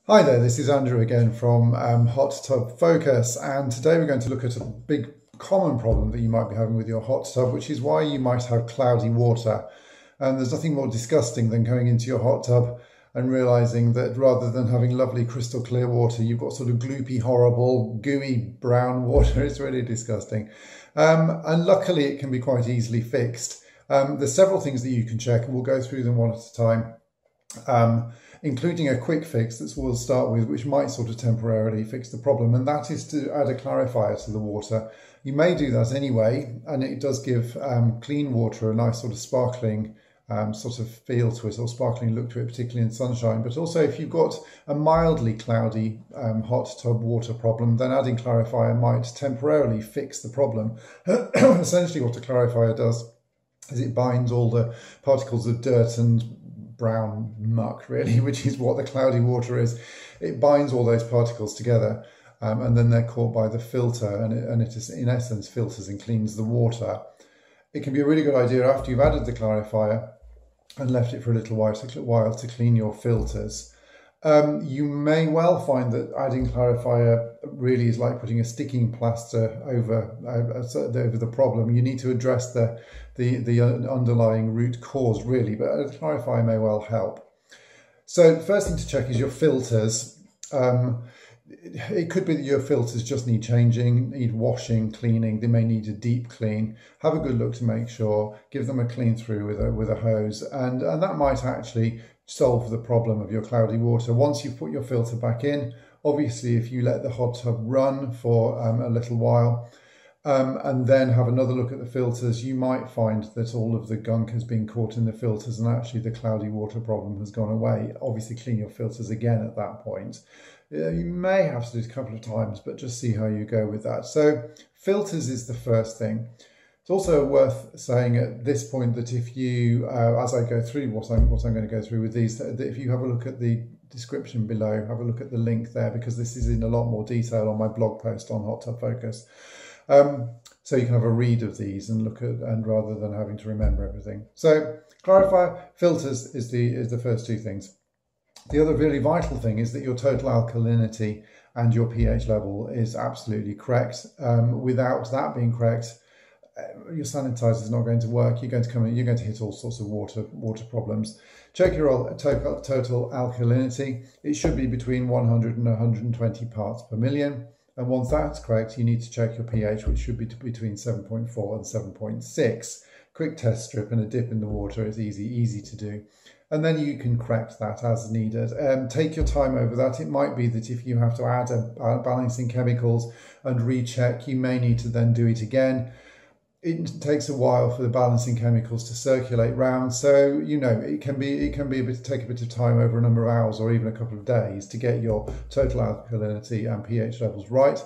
Hi there, this is Andrew again from Hot Tub Focus, and today we're going to look at a big common problem that you might be having with your hot tub, which is why you might have cloudy water. And there's nothing more disgusting than going into your hot tub and realizing that rather than having lovely crystal clear water, you've got sort of gloopy, horrible, gooey brown water. It's really disgusting. And luckily it can be quite easily fixed. There's several things that you can check, and we'll go through them one at a time. Including a quick fix that we'll start with, which might sort of temporarily fix the problem, and that is to add a clarifier to the water. You may do that anyway, and it does give clean water a nice sort of sparkling sort of feel to it, or sparkling look to it, particularly in sunshine. But also if you've got a mildly cloudy hot tub water problem, then adding clarifier might temporarily fix the problem. Essentially what a clarifier does is it binds all the particles of dirt and brown muck, really, which is what the cloudy water is. It binds all those particles together, and then they're caught by the filter, and it is, in essence, filters and cleans the water. It can be a really good idea after you've added the clarifier and left it for a little while to clean your filters. You may well find that adding clarifier really is like putting a sticking plaster over the problem. You need to address the underlying root cause, really, but a clarifier may well help. So the first thing to check is your filters. It could be that your filters just need changing, need washing, cleaning. They may need a deep clean. Have a good look to make sure. Give them a clean through with a hose, and that might actually solve the problem of your cloudy water. Once you've put your filter back in, obviously if you let the hot tub run for a little while and then have another look at the filters, you might find that all of the gunk has been caught in the filters and actually the cloudy water problem has gone away. Obviously clean your filters again at that point. You may have to do it a couple of times, but just see how you go with that. So filters is the first thing. It's also worth saying at this point that if you, as I go through what I'm going to go through with these, that if you have a look at the description below, have a look at the link there, because this is in a lot more detail on my blog post on Hot Tub Focus. So you can have a read of these and look at, and rather than having to remember everything. So clarifier, filters is the first two things. The other really vital thing is that your total alkalinity and your pH level is absolutely correct. Without that being correct, your sanitizer is not going to work. You're going to hit all sorts of water problems. Check your total alkalinity. It should be between 100 and 120 parts per million. And once that's correct, you need to check your pH, which should be between 7.4 and 7.6. Quick test strip and a dip in the water is easy to do. And then you can correct that as needed. Take your time over that. It might be that if you have to add balancing chemicals and recheck, you may need to then do it again. It takes a while for the balancing chemicals to circulate round, so you know it can take a bit of time, over a number of hours or even a couple of days, to get your total alkalinity and pH levels right.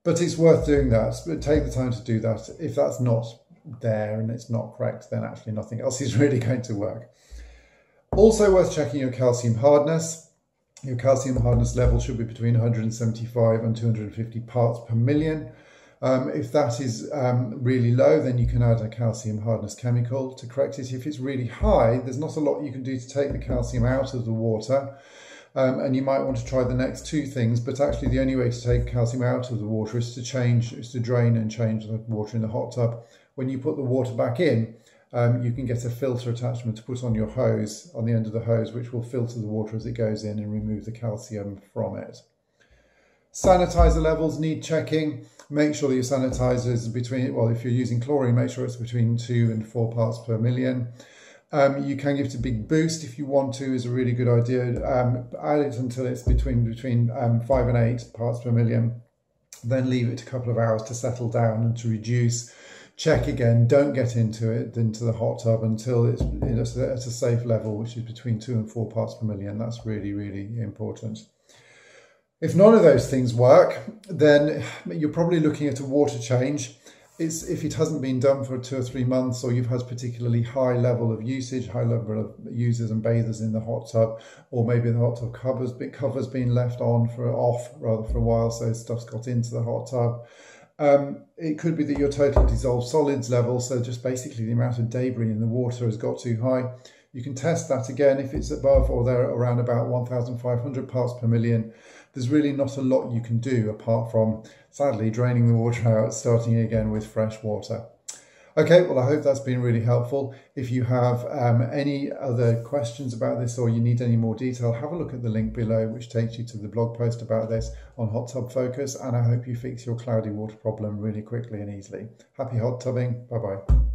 But it's worth doing that. But take the time to do that. If that's not there and it's not correct, then actually nothing else is really going to work. Also worth checking your calcium hardness. Your calcium hardness level should be between 175 and 250 parts per million. If that is really low, then you can add a calcium hardness chemical to correct it. If it's really high, there's not a lot you can do to take the calcium out of the water. And you might want to try the next two things, but actually the only way to take calcium out of the water is to drain and change the water in the hot tub. When you put the water back in, you can get a filter attachment to put on your hose, on the end of the hose, which will filter the water as it goes in and remove the calcium from it. Sanitizer levels need checking. Make sure that your sanitizer is between, well, if you're using chlorine, make sure it's between 2 and 4 parts per million. You can give it a big boost if you want to, is a really good idea. Add it until it's between 5 and 8 parts per million. Then leave it a couple of hours to settle down and to reduce. Check again, don't get into the hot tub until it's at a safe level, which is between 2 and 4 parts per million. That's really, really important. If none of those things work, then you're probably looking at a water change. If it hasn't been done for 2 or 3 months, or you've had particularly high level of usage, high level of users and bathers in the hot tub, or maybe the hot tub cover's been left off for a while, so stuff's got into the hot tub. It could be that your total dissolved solids level, so just basically the amount of debris in the water, has got too high. You can test that again if it's above or there around about 1,500 parts per million. There's really not a lot you can do apart from, sadly, draining the water out, starting again with fresh water. Okay, well, I hope that's been really helpful. If you have any other questions about this or you need any more detail, have a look at the link below, which takes you to the blog post about this on Hot Tub Focus, and I hope you fix your cloudy water problem really quickly and easily. Happy hot tubbing. Bye-bye.